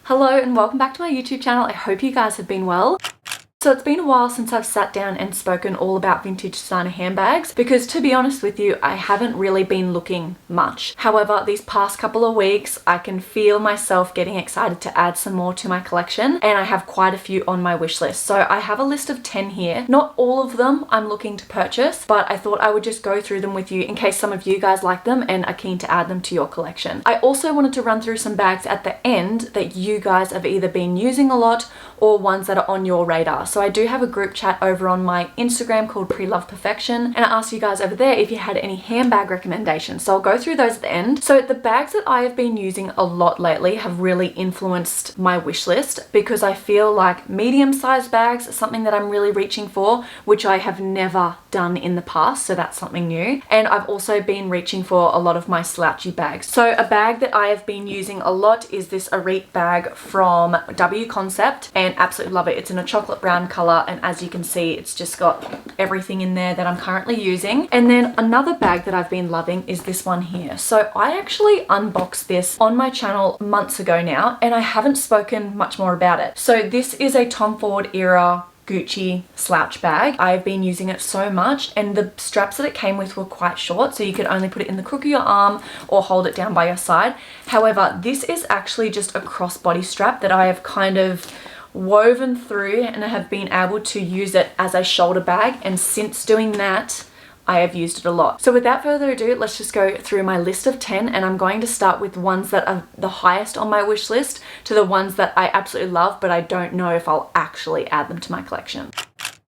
Hello and welcome back to my YouTube channel. I hope you guys have been well. So it's been a while since I've sat down and spoken all about vintage designer handbags because, to be honest with you, I haven't really been looking much. However, these past couple of weeks I can feel myself getting excited to add some more to my collection, and I have quite a few on my wish list. So I have a list of 10 here. Not all of them I'm looking to purchase, but I thought I would just go through them with you in case some of you guys like them and are keen to add them to your collection. I also wanted to run through some bags at the end that you guys have either been using a lot or ones that are on your radar. So I do have a group chat over on my Instagram called Pre-Love Perfection, and I asked you guys over there if you had any handbag recommendations. So I'll go through those at the end. So the bags that I have been using a lot lately have really influenced my wish list because I feel like medium-sized bags are something that I'm really reaching for, which I have never done in the past, so that's something new. And I've also been reaching for a lot of my slouchy bags. So a bag that I have been using a lot is this AU8 bag from W Concept, and absolutely love it. It's in a chocolate brown color, and as you can see, it's just got everything in there that I'm currently using. And then another bag that I've been loving is this one here. So I actually unboxed this on my channel months ago now, and I haven't spoken much more about it. So this is a Tom Ford era Gucci slouch bag. I've been using it so much, and the straps that it came with were quite short, so you could only put it in the crook of your arm or hold it down by your side. However, this is actually just a crossbody strap that I have kind of woven through, and I have been able to use it as a shoulder bag, and since doing that I have used it a lot. So without further ado, let's just go through my list of 10, and I'm going to start with ones that are the highest on my wish list to the ones that I absolutely love, but I don't know if I'll actually add them to my collection.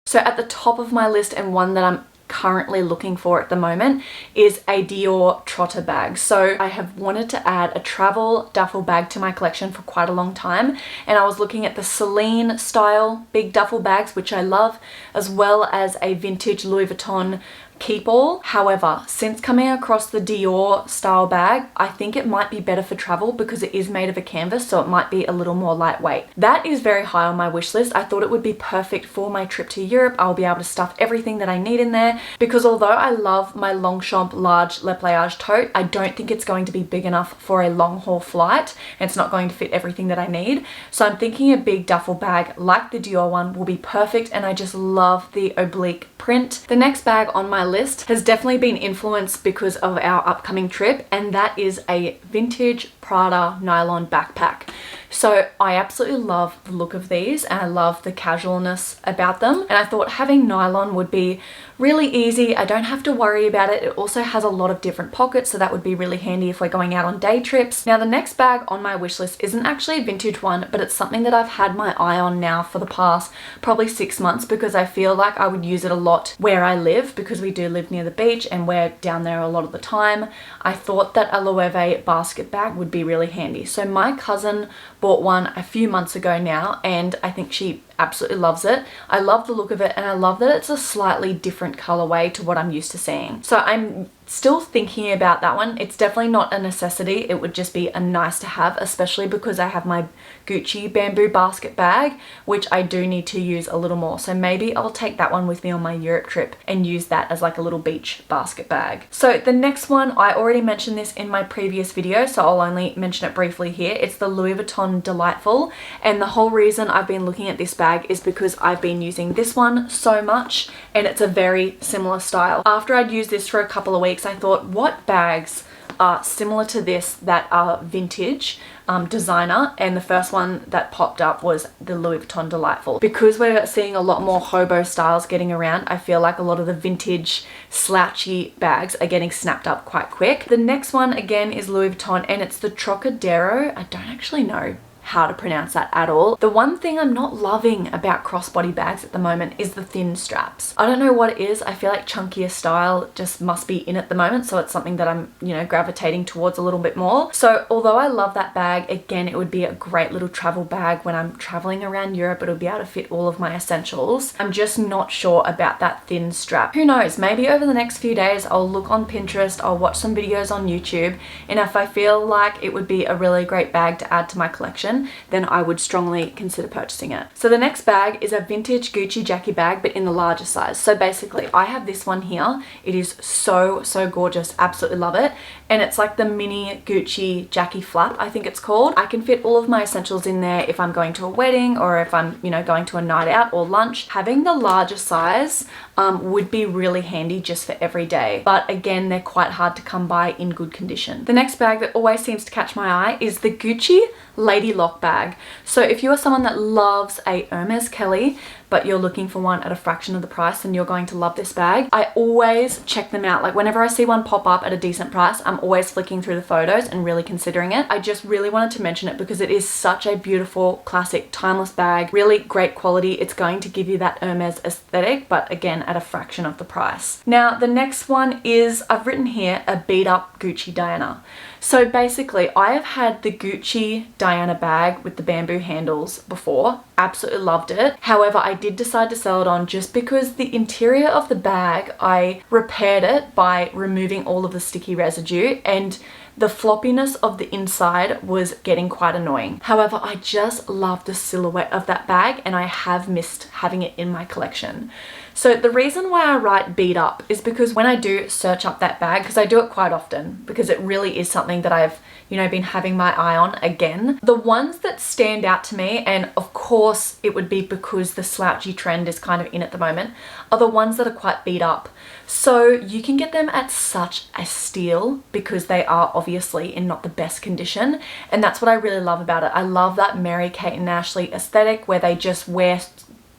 So at the top of my list, and one that I'm currently looking for at the moment, is a Dior Trotter bag. So I have wanted to add a travel duffel bag to my collection for quite a long time, and I was looking at the Celine style big duffel bags, which I love, as well as a vintage Louis Vuitton keep all. However, since coming across the Dior style bag, I think it might be better for travel because it is made of a canvas, so it might be a little more lightweight. That is very high on my wish list. I thought it would be perfect for my trip to Europe. I'll be able to stuff everything that I need in there, because although I love my Longchamp large Le Plage tote, I don't think it's going to be big enough for a long haul flight, and it's not going to fit everything that I need. So I'm thinking a big duffel bag like the Dior one will be perfect, and I just love the oblique print. The next bag on my list has definitely been influenced because of our upcoming trip, and that is a vintage Prada nylon backpack. So I absolutely love the look of these, and I love the casualness about them, and I thought having nylon would be really easy. I don't have to worry about it. It also has a lot of different pockets, so that would be really handy if we're going out on day trips. Now the next bag on my wish list isn't actually a vintage one, but it's something that I've had my eye on now for the past probably 6 months, because I feel like I would use it a lot where I live, because we do live near the beach and we're down there a lot of the time. I thought that a Loewe basket bag would be really handy. So my cousin bought one a few months ago now, and I think she absolutely loves it. I love the look of it, and I love that it's a slightly different colorway to what I'm used to seeing. So I'm still thinking about that one. It's definitely not a necessity. It would just be a nice to have, especially because I have my Gucci bamboo basket bag, which I do need to use a little more. So maybe I'll take that one with me on my Europe trip and use that as like a little beach basket bag. So the next one, I already mentioned this in my previous video, so I'll only mention it briefly here. It's the Louis Vuitton Delightful, and the whole reason I've been looking at this bag is because I've been using this one so much, and it's a very similar style. After I'd used this for a couple of weeks, I thought, what bags are similar to this that are vintage designer? And the first one that popped up was the Louis Vuitton Delightful. Because we're seeing a lot more hobo styles getting around, I feel like a lot of the vintage slouchy bags are getting snapped up quite quick. The next one again is Louis Vuitton, and it's the Trocadero. I don't actually know how to pronounce that at all. The one thing I'm not loving about crossbody bags at the moment is the thin straps. I don't know what it is. I feel like chunkier style just must be in at the moment, so it's something that I'm, gravitating towards a little bit more. So although I love that bag, again, it would be a great little travel bag when I'm traveling around Europe. It'll be able to fit all of my essentials. I'm just not sure about that thin strap. Who knows? Maybe over the next few days I'll look on Pinterest, I'll watch some videos on YouTube, and if I feel like it would be a really great bag to add to my collection, condition, then I would strongly consider purchasing it. So the next bag is a vintage Gucci Jackie bag, but in the larger size. So basically I have this one here. It is so gorgeous, absolutely love it. And it's like the mini Gucci Jackie flap, I think it's called. I can fit all of my essentials in there if I'm going to a wedding or if I'm, you know, going to a night out or lunch. Having the larger size would be really handy just for every day. But again, they're quite hard to come by in good condition. The next bag that always seems to catch my eye is the Gucci Lady Lock bag. So if you are someone that loves a Hermes Kelly, but you're looking for one at a fraction of the price, then you're going to love this bag. I always check them out. Like whenever I see one pop up at a decent price, I'm always flicking through the photos and really considering it. I just really wanted to mention it because it is such a beautiful, classic, timeless bag. Really great quality. It's going to give you that Hermes aesthetic, but again, at a fraction of the price. Now, the next one is, I've written here, a beat up Gucci Diana. So basically, I have had the Gucci Diana bag with the bamboo handles before. Absolutely loved it. However, I did decide to sell it on just because the interior of the bag, I repaired it by removing all of the sticky residue, and the floppiness of the inside was getting quite annoying. However, I just love the silhouette of that bag and I have missed having it in my collection. So the reason why I write beat up is because when I do search up that bag, because I do it quite often because it really is something that I've, you know, been having my eye on again. The ones that stand out to me, and of course it would be because the slouchy trend is kind of in at the moment, are the ones that are quite beat up. So you can get them at such a steal because they are obviously in not the best condition. And that's what I really love about it. I love that Mary-Kate and Ashley aesthetic where they just wear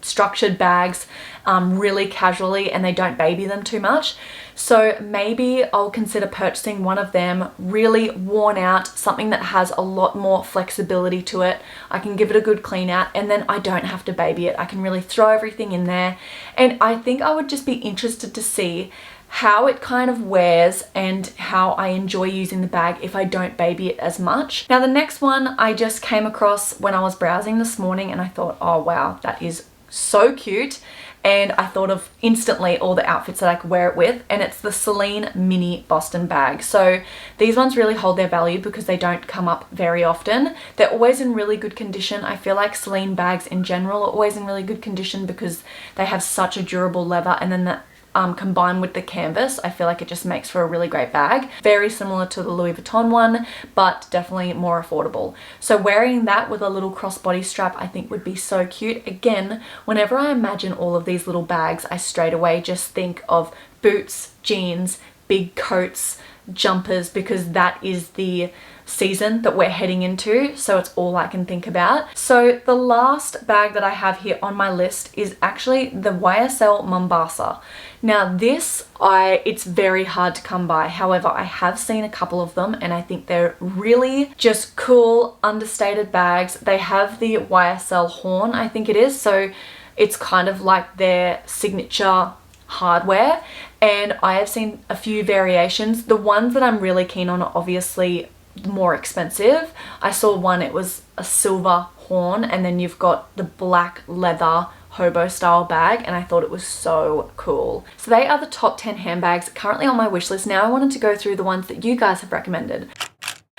structured bags really casually and they don't baby them too much. So maybe I'll consider purchasing one of them, really worn out, something that has a lot more flexibility to it. I can give it a good clean out and then I don't have to baby it. I can really throw everything in there. And I think I would just be interested to see how it kind of wears and how I enjoy using the bag if I don't baby it as much. Now the next one I just came across when I was browsing this morning and I thought, oh wow, that is so cute. And I thought of instantly all the outfits that I could wear it with, and it's the Celine Mini Boston bag. So these ones really hold their value because they don't come up very often. They're always in really good condition. I feel like Celine bags in general are always in really good condition because they have such a durable leather, and then the combined with the canvas, I feel like it just makes for a really great bag. Very similar to the Louis Vuitton one, but definitely more affordable. So wearing that with a little crossbody strap I think would be so cute. Again, whenever I imagine all of these little bags, I straight away just think of boots, jeans, big coats, jumpers, because that is the season that we're heading into, so it's all I can think about. So the last bag that I have here on my list is actually the YSL Mombasa. Now this, it's very hard to come by. However, I have seen a couple of them and I think they're really just cool, understated bags. They have the YSL horn, I think it is, so it's kind of like their signature hardware, and I have seen a few variations. The ones that I'm really keen on are obviously more expensive. I saw one, it was a silver horn, and then you've got the black leather hobo style bag, and I thought it was so cool. So they are the top 10 handbags currently on my wish list. Now I wanted to go through the ones that you guys have recommended.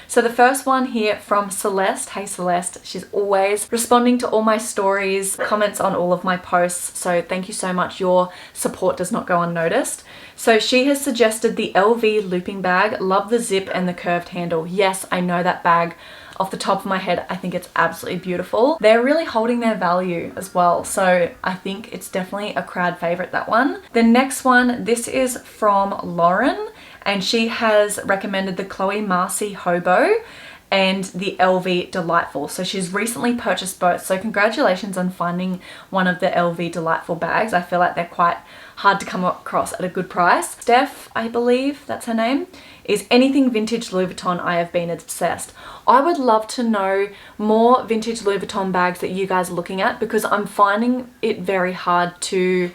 So the first one here from Celeste. Hey Celeste, she's always responding to all my stories, comments on all of my posts, so thank you so much. Your support does not go unnoticed. So she has suggested the LV looping bag. Love the zip and the curved handle. Yes, I know that bag off the top of my head. I think it's absolutely beautiful. They're really holding their value as well, so I think it's definitely a crowd favorite, that one. The next one, this is from Lauren, and she has recommended the Chloe Marcy Hobo and the LV Delightful. So she's recently purchased both, so congratulations on finding one of the LV Delightful bags. I feel like they're quite hard to come across at a good price. Steph, I believe that's her name, is anything vintage Louis Vuitton. I have been obsessed. I would love to know more vintage Louis Vuitton bags that you guys are looking at, because I'm finding it very hard to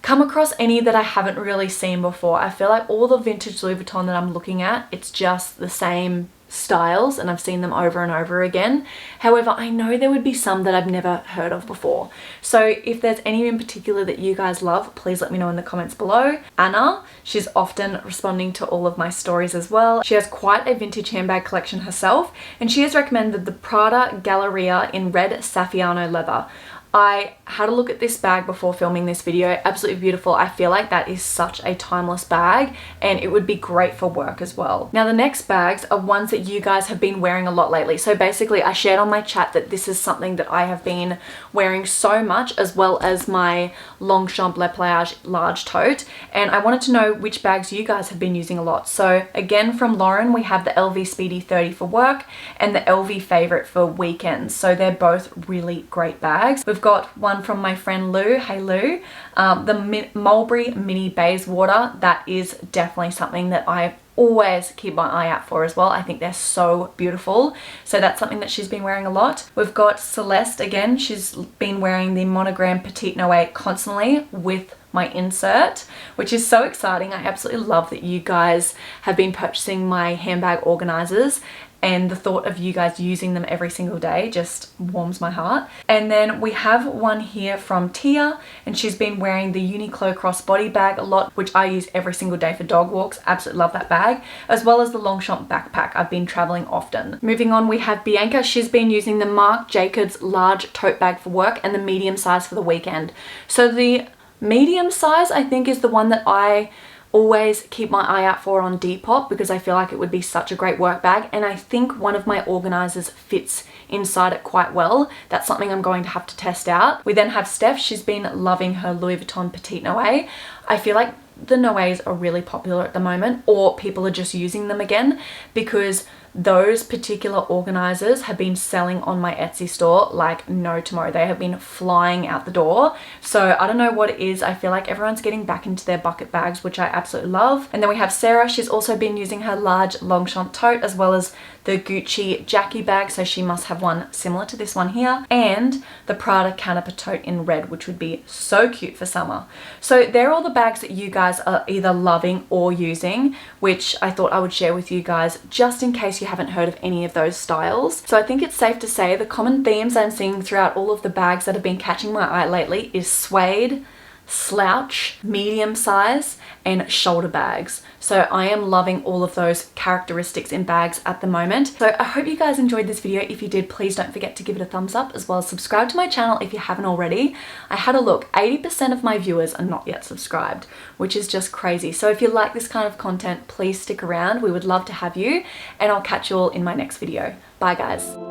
come across any that I haven't really seen before. I feel like all the vintage Louis Vuitton that I'm looking at, it's just the same styles and I've seen them over and over again. However, I know there would be some that I've never heard of before. So if there's any in particular that you guys love, please let me know in the comments below. Anna, she's often responding to all of my stories as well. She has quite a vintage handbag collection herself, and she has recommended the Prada Galleria in red Saffiano leather. I had a look at this bag before filming this video. Absolutely beautiful. I feel like that is such a timeless bag and it would be great for work as well. Now the next bags are ones that you guys have been wearing a lot lately. So basically I shared on my chat that this is something that I have been wearing so much, as well as my Longchamp Le Plage large tote, and I wanted to know which bags you guys have been using a lot. So again, from Lauren, we have the LV Speedy 30 for work and the LV Favorite for weekends. So they're both really great bags. We've got one from my friend Lou. Hey Lou, the Mulberry Mini Bayswater. That is definitely something that I always keep my eye out for as well. I think they're so beautiful. So that's something that she's been wearing a lot. We've got Celeste again. She's been wearing the Monogram Petite Noe constantly with my insert, which is so exciting. I absolutely love that you guys have been purchasing my handbag organizers, and the thought of you guys using them every single day just warms my heart. And then we have one here from Tia, and she's been wearing the Uniqlo crossbody bag a lot, which I use every single day for dog walks. Absolutely love that bag, as well as the Longchamp backpack. I've been traveling often. Moving on, we have Bianca. She's been using the Marc Jacobs large tote bag for work and the medium size for the weekend. So the medium size I think is the one that I always keep my eye out for on Depop, because I feel like it would be such a great work bag, and I think one of my organizers fits inside it quite well. That's something I'm going to have to test out. We then have Steph. She's been loving her Louis Vuitton Petite Noe. I feel like the Noes are really popular at the moment, or people are just using them again, because those particular organizers have been selling on my Etsy store like no tomorrow. They have been flying out the door. So I don't know what it is. I feel like everyone's getting back into their bucket bags, which I absolutely love. And then we have Sarah. She's also been using her large Longchamp tote as well as the Gucci Jackie bag, so she must have one similar to this one here, and the Prada Canapa tote in red, which would be so cute for summer. So they're all the bags that you guys are either loving or using, which I thought I would share with you guys just in case you haven't heard of any of those styles. So I think it's safe to say the common themes I'm seeing throughout all of the bags that have been catching my eye lately is suede, slouch, medium size, and shoulder bags. So I am loving all of those characteristics in bags at the moment. So I hope you guys enjoyed this video. If you did, please don't forget to give it a thumbs up, as well as subscribe to my channel if you haven't already. I had a look, 80% of my viewers are not yet subscribed, which is just crazy. So if you like this kind of content, please stick around. We would love to have you, and I'll catch you all in my next video. Bye guys.